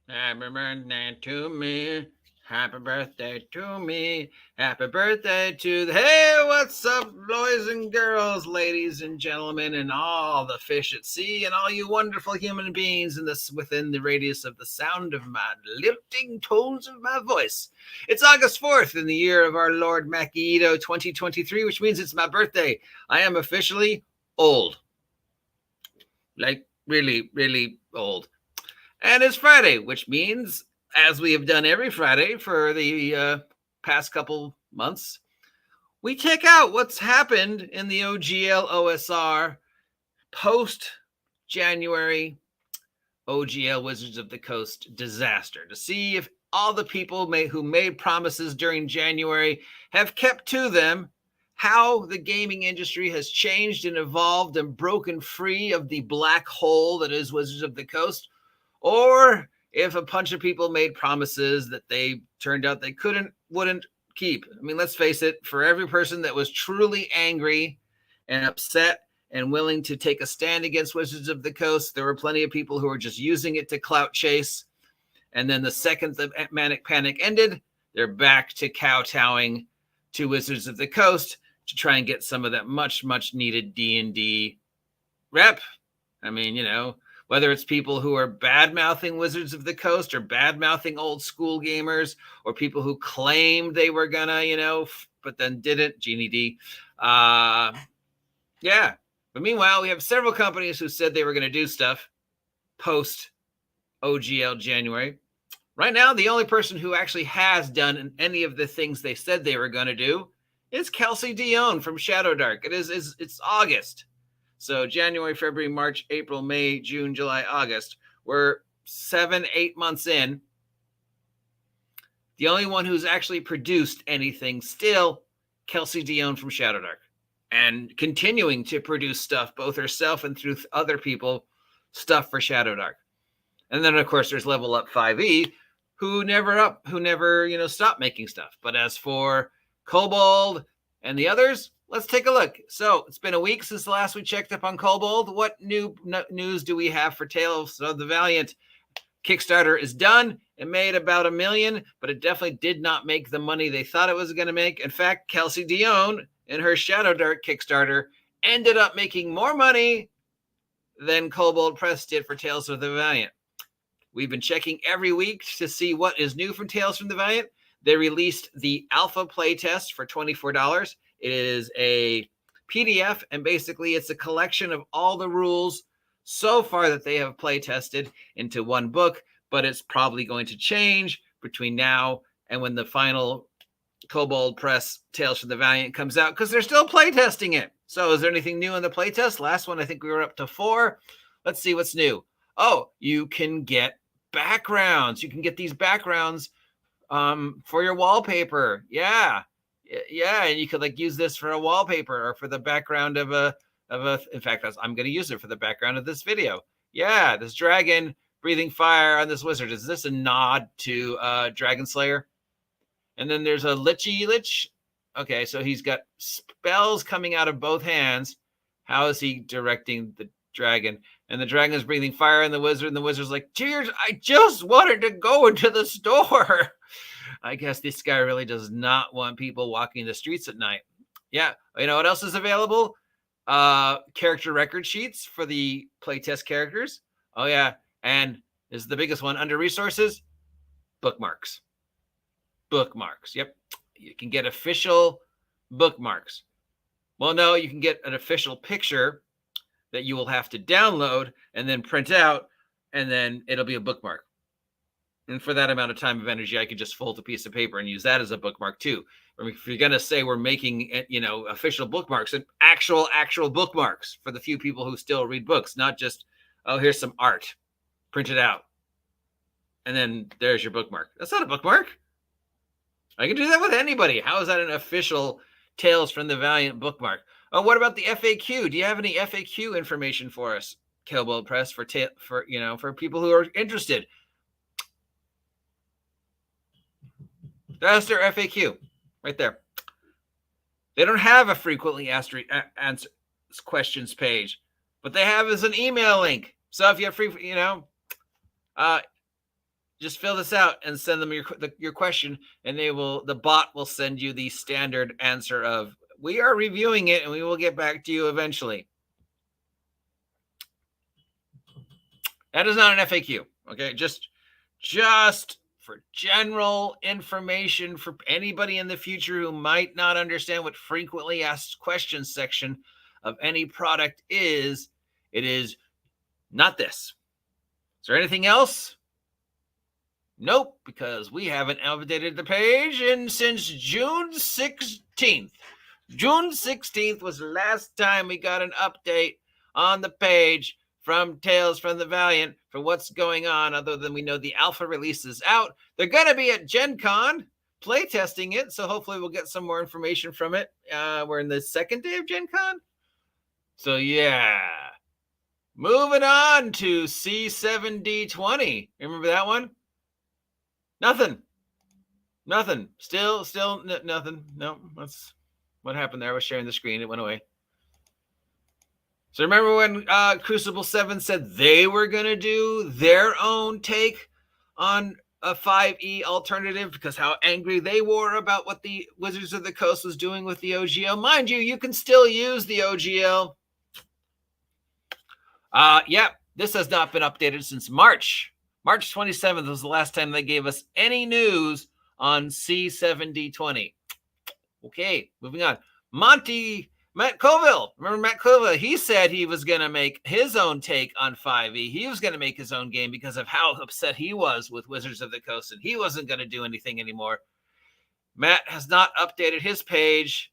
Happy birthday to me. Happy birthday to me. Happy birthday to the. Hey, what's up, boys and girls, ladies and gentlemen, and all the fish at sea, and all you wonderful human beings in this within the radius of the sound of my lifting tones of my voice. It's August 4th in the year of our Lord Makiito 2023, which means it's my birthday. I am officially old. Like, really, really old. And it's Friday, which means, as we have done every Friday for the past couple months, we check out what's happened in the OGL.OSR post January OGL Wizards of the Coast disaster to see if all the people who made promises during January have kept to them, how the gaming industry has changed and evolved and broken free of the black hole that is Wizards of the Coast, or if a bunch of people made promises that they turned out they wouldn't keep. I mean, let's face it, for every person that was truly angry and upset and willing to take a stand against Wizards of the Coast, there were plenty of people who were just using it to clout chase. And then the second the Manic Panic ended, they're back to kowtowing to Wizards of the Coast to try and get some of that much, much needed D&D rep. I mean, whether it's people who are bad-mouthing Wizards of the Coast or bad-mouthing old school gamers, or people who claimed they were gonna, but then didn't, Ginny D. Yeah. But meanwhile, we have several companies who said they were going to do stuff post OGL January. Right now, the only person who actually has done any of the things they said they were going to do is Kelsey Dion from Shadow Dark. It's August. So January, February, March, April, May, June, July, August. We're 7-8 months in. The only one who's actually produced anything still, Kelsey Dion from Shadow Dark. And continuing to produce stuff, both herself and through other people, stuff for Shadow Dark. And then, of course, there's Level Up 5e, who never stopped making stuff. But as for Kobold and the others, let's take a look. So it's been a week since the last we checked up on Kobold. What new news do we have for Tales of the Valiant? Kickstarter is done. It made about $1 million, but it definitely did not make the money they thought it was going to make. In fact, Kelsey Dion in her Shadow Dark Kickstarter ended up making more money than Kobold Press did for Tales of the Valiant. We've been checking every week to see what is new from Tales from the Valiant. They released the alpha playtest for $24. It is a PDF, and basically it's a collection of all the rules so far that they have play tested into one book, but it's probably going to change between now and when the final Kobold Press Tales from the Valiant comes out, because they're still play testing it. So is there anything new in the play test? Last one, I think we were up to 4. Let's see what's new. Oh, you can get backgrounds. You can get these backgrounds for your wallpaper. Yeah. And you could use this for a wallpaper or for the background of a. In fact, I'm going to use it for the background of this video. Yeah, this dragon breathing fire on this wizard. Is this a nod to Dragon Slayer? And then there's a Lich. Okay, so he's got spells coming out of both hands. How is he directing the dragon? And the dragon is breathing fire on the wizard, and the wizard's like, "Cheers, I just wanted to go into the store." I guess this guy really does not want people walking the streets at night. Yeah, you know what else is available? Character record sheets for the playtest characters. Oh yeah, and this is the biggest one under resources, bookmarks. Yep, you can get official bookmarks. Well, no, you can get an official picture that you will have to download and then print out, and then it'll be a bookmark. And for that amount of time of energy, I could just fold a piece of paper and use that as a bookmark too. Or if you're going to say we're making, official bookmarks, and actual bookmarks for the few people who still read books, not just, oh, here's some art, print it out, and then there's your bookmark. That's not a bookmark. I can do that with anybody. How is that an official Tales from the Valiant bookmark? Oh, what about the FAQ? Do you have any FAQ information for us, Kobold Press, for people who are interested? That's their FAQ right there. They don't have a frequently asked questions page, but they have as an email link. So if you have free, just fill this out and send them your question, and the bot will send you the standard answer of, we are reviewing it and we will get back to you eventually. That is not an FAQ. Okay, just for general information for anybody in the future who might not understand what frequently asked questions section of any product is. It is not this. Is there anything else? Nope, because we haven't updated the page since June 16th. June 16th was the last time we got an update on the page from Tales from the Valiant for what's going on, other than we know the alpha release is out. They're going to be at Gen Con playtesting it, so hopefully we'll get some more information from it. We're in the second day of Gen Con. So yeah. Moving on to C7D20. Remember that one? Nothing. Still nothing. No, that's what happened there. I was sharing the screen. It went away. So remember when Crucible 7 said they were going to do their own take on a 5e alternative because how angry they were about what the Wizards of the Coast was doing with the OGL. Mind you, you can still use the OGL. This has not been updated since March. March 27th was the last time they gave us any news on C7D20. Okay, moving on. Matt Colville. Remember Matt Colville? He said he was going to make his own take on 5e. He was going to make his own game because of how upset he was with Wizards of the Coast, and he wasn't going to do anything anymore. Matt has not updated his page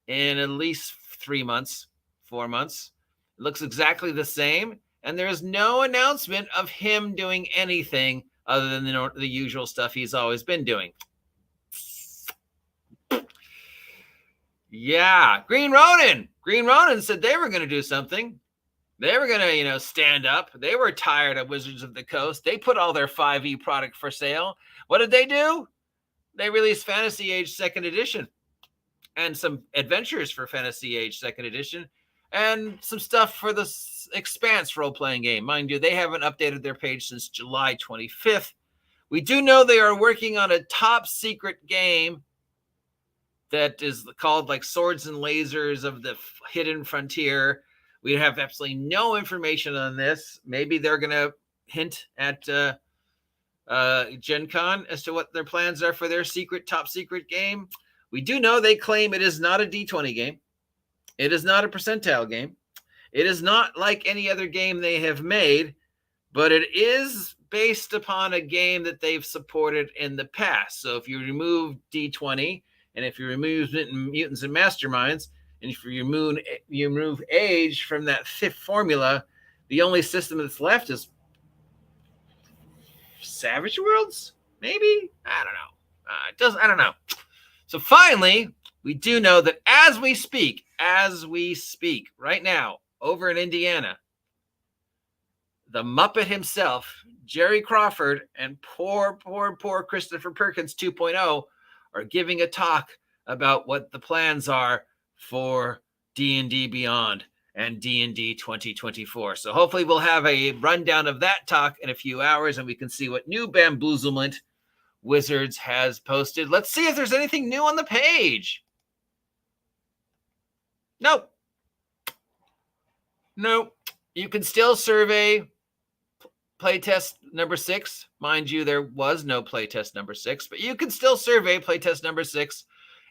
in at least 4 months. It looks exactly the same, and there is no announcement of him doing anything other than the usual stuff he's always been doing. Yeah, Green Ronin said they were going to do something. They were going to, stand up. They were tired of Wizards of the Coast. They put all their 5e product for sale. What did they do? They released Fantasy Age 2nd Edition and some adventures for Fantasy Age 2nd Edition and some stuff for the Expanse role-playing game. Mind you, they haven't updated their page since July 25th. We do know they are working on a top secret game that is called like Swords and Lasers of the Hidden Frontier. We have absolutely no information on this. Maybe they're going to hint at Gen Con as to what their plans are for their top secret game. We do know they claim it is not a D20 game. It is not a percentile game. It is not like any other game they have made, but it is based upon a game that they've supported in the past. So if you remove D20, and if you remove Mutants and Masterminds, and if you remove Age from that fifth formula, the only system that's left is Savage Worlds, maybe? I don't know. I don't know. So finally, we do know that as we speak right now, over in Indiana, the Muppet himself, Jerry Crawford, and poor Christopher Perkins 2.0 are giving a talk about what the plans are for D&D Beyond and D&D 2024. So hopefully we'll have a rundown of that talk in a few hours, and we can see what new bamboozlement Wizards has posted. Let's see if there's anything new on the page. Nope. You can still survey playtest number 6. Mind you, there was no playtest number 6, but you can still survey playtest number 6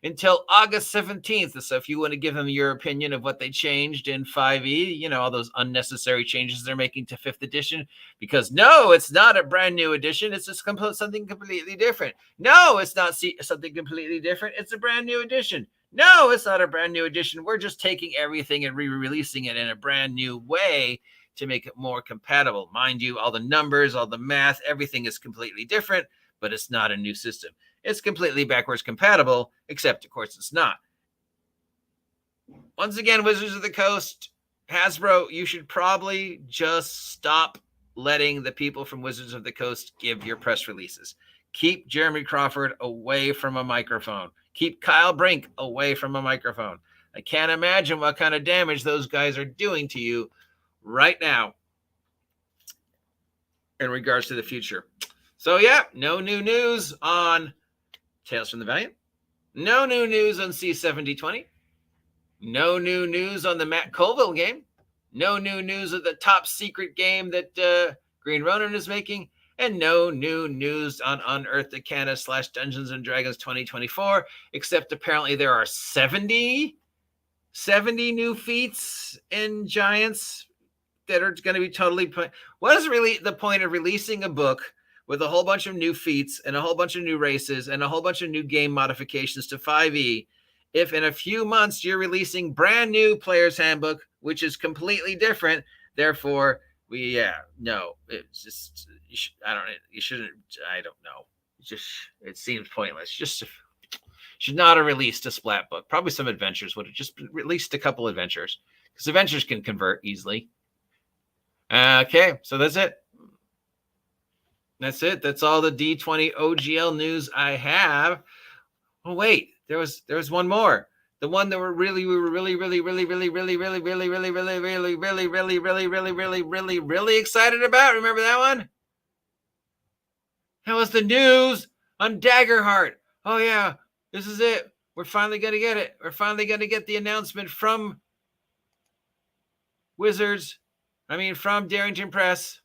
until August 17th. So if you want to give them your opinion of what they changed in 5e, all those unnecessary changes they're making to 5th edition, because no, it's not a brand new edition. It's just something completely different. No, it's not something completely different. It's a brand new edition. No, it's not a brand new edition. We're just taking everything and re-releasing it in a brand new way to make it more compatible. Mind you, all the numbers, all the math, everything is completely different, but it's not a new system. It's completely backwards compatible, except, of course, it's not. Once again, Wizards of the Coast, Hasbro, you should probably just stop letting the people from Wizards of the Coast give your press releases. Keep Jeremy Crawford away from a microphone. Keep Kyle Brink away from a microphone. I can't imagine what kind of damage those guys are doing to you right now in regards to the future. So yeah, no new news on Tales from the Valiant. No new news on C7D20. No new news on the Matt Colville game. No new news of the top secret game that Green Ronin is making. And no new news on Unearthed Arcana / Dungeons and Dragons 2024, except apparently there are 70 new feats and giants that are going to be totally. What is really the point of releasing a book with a whole bunch of new feats and a whole bunch of new races and a whole bunch of new game modifications to 5e if in a few months you're releasing brand new Player's Handbook, which is completely different? Therefore, it's just, you shouldn't, I don't know. It seems pointless. Just should not have released a splat book. Probably some adventures would have just released a couple adventures, because adventures can convert easily. Okay, so that's it. That's it. That's all the D20 OGL news I have. Oh wait, there was one more. The one that we were really excited about. Remember that one? That was the news on Daggerheart. Oh yeah, this is it. We're finally gonna get it. We're finally gonna get the announcement from from Darrington Press.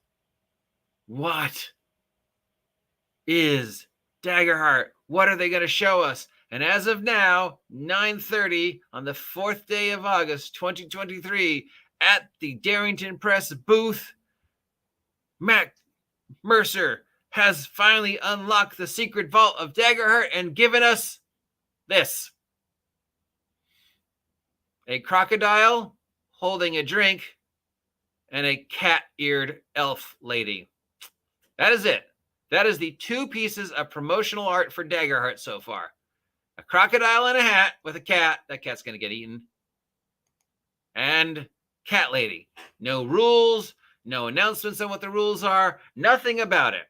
What is Daggerheart? What are they going to show us? And as of now, 9:30 on the 4th day of August, 2023, at the Darrington Press booth, Matt Mercer has finally unlocked the secret vault of Daggerheart and given us this. A crocodile holding a drink and a cat-eared elf lady. That is it. That is the 2 pieces of promotional art for Daggerheart so far. A crocodile in a hat with a cat. That cat's going to get eaten. And cat lady. No rules. No announcements on what the rules are. Nothing about it.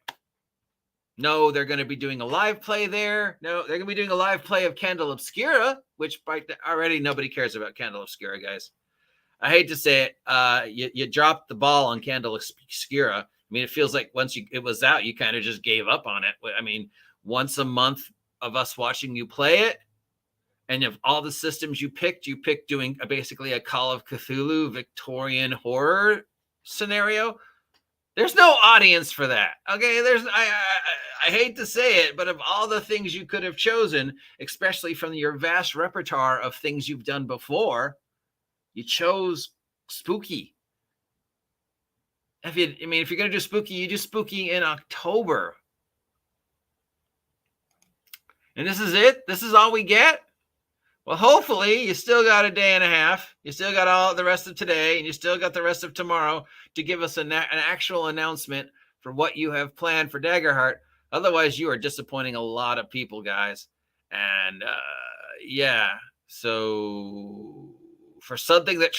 No, they're going to be doing a live play there. No, they're going to be doing a live play of Candle Obscura, which already nobody cares about Candle Obscura, guys. I hate to say it. You dropped the ball on Candle Obscura. I mean, it feels like once it was out, you kind of just gave up on it. I mean, once a month of us watching you play it, and of all the systems you picked doing basically a Call of Cthulhu Victorian horror scenario. There's no audience for that. Okay, I hate to say it, but of all the things you could have chosen, especially from your vast repertoire of things you've done before, you chose spooky. If you're going to do spooky, you do spooky in October. And this is it? This is all we get? Well, hopefully you still got a day and a half. You still got all the rest of today, and you still got the rest of tomorrow to give us an actual announcement for what you have planned for Daggerheart. Otherwise, you are disappointing a lot of people, guys. And so for something that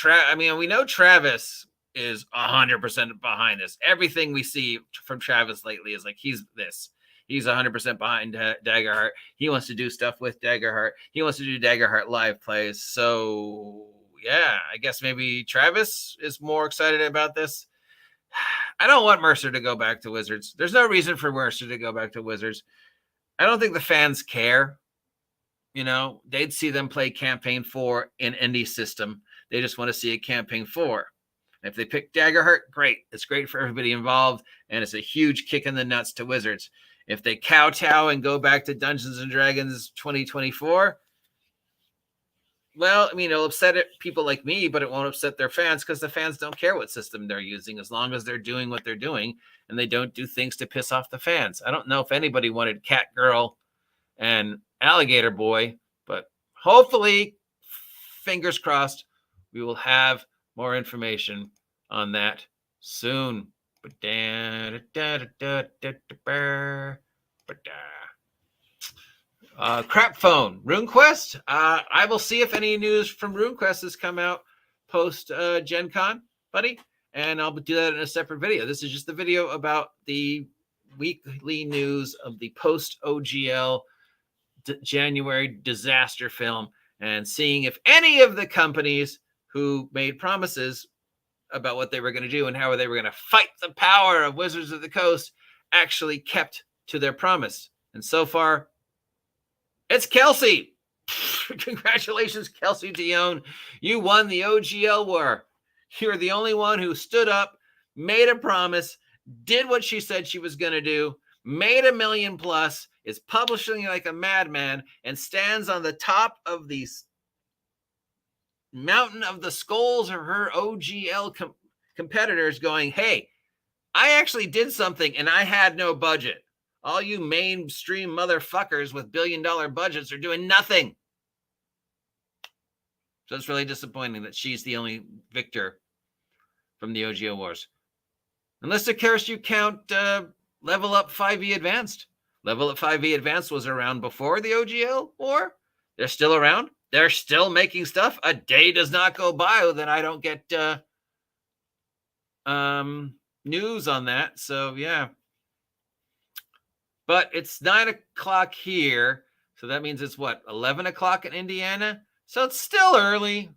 we know Travis is 100% behind this. Everything we see from Travis lately is like he's 100% behind Daggerheart. He wants to do stuff with Daggerheart. He wants to do Daggerheart live plays. So yeah, I guess maybe Travis is more excited about this. I don't want Mercer to go back to Wizards. There's no reason for Mercer to go back to Wizards. I don't think the fans care. They'd see them play Campaign 4 in any system. They just want to see a Campaign 4. And if they pick Daggerheart, great. It's great for everybody involved, and it's a huge kick in the nuts to Wizards. If they kowtow and go back to Dungeons and Dragons 2024, well, it'll upset people like me, but it won't upset their fans because the fans don't care what system they're using as long as they're doing what they're doing and they don't do things to piss off the fans. I don't know if anybody wanted Cat Girl and Alligator Boy, but hopefully, fingers crossed, we will have more information on that soon. Crap phone, RuneQuest. I will see if any news from RuneQuest has come out post Gen Con, buddy, and I'll do that in a separate video. This is just the video about the weekly news of the post OGL January disaster film and seeing if any of the companies who made promises about what they were going to do and how they were going to fight the power of Wizards of the Coast actually kept to their promise. And so far, it's Kelsey. Congratulations, Kelsey Dion. You won the OGL war. You're the only one who stood up, made a promise, did what she said she was going to do, made $1 million+, is publishing like a madman, and stands on the top of the mountain of the skulls of her OGL competitors going, hey, I actually did something and I had no budget. All you mainstream motherfuckers with billion-dollar budgets are doing nothing. So it's really disappointing that she's the only victor from the OGL wars. Unless, of course, you count Level Up 5e Advanced. Level Up 5e Advanced was around before the OGL war. They're still around. They're still making stuff. A day does not go by that I don't get news on that. So, yeah. But it's 9 o'clock here. So that means it's what, 11 o'clock in Indiana? So it's still early.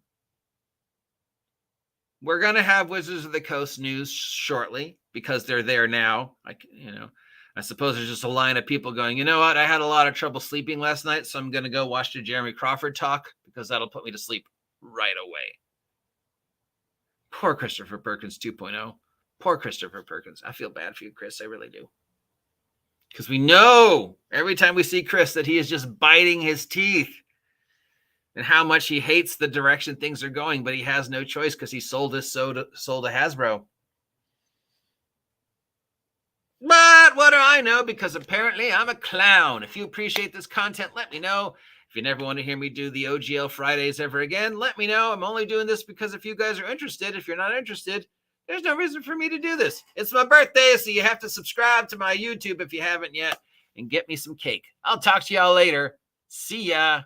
We're going to have Wizards of the Coast news shortly because they're there now. I suppose there's just a line of people going, you know what? I had a lot of trouble sleeping last night, so I'm going to go watch the Jeremy Crawford talk because that'll put me to sleep right away. Poor Christopher Perkins 2.0. Poor Christopher Perkins. I feel bad for you, Chris. I really do. Because we know every time we see Chris that he is just biting his teeth and how much he hates the direction things are going, but he has no choice because he sold his soul to Hasbro. But what do I know? Because apparently I'm a clown. If you appreciate this content, let me know. If you never want to hear me do the OGL Fridays ever again, let me know. I'm only doing this because if you guys are interested. If you're not interested, there's no reason for me to do this. It's my birthday, so you have to subscribe to my YouTube if you haven't yet and get me some cake. I'll talk to y'all later. See ya.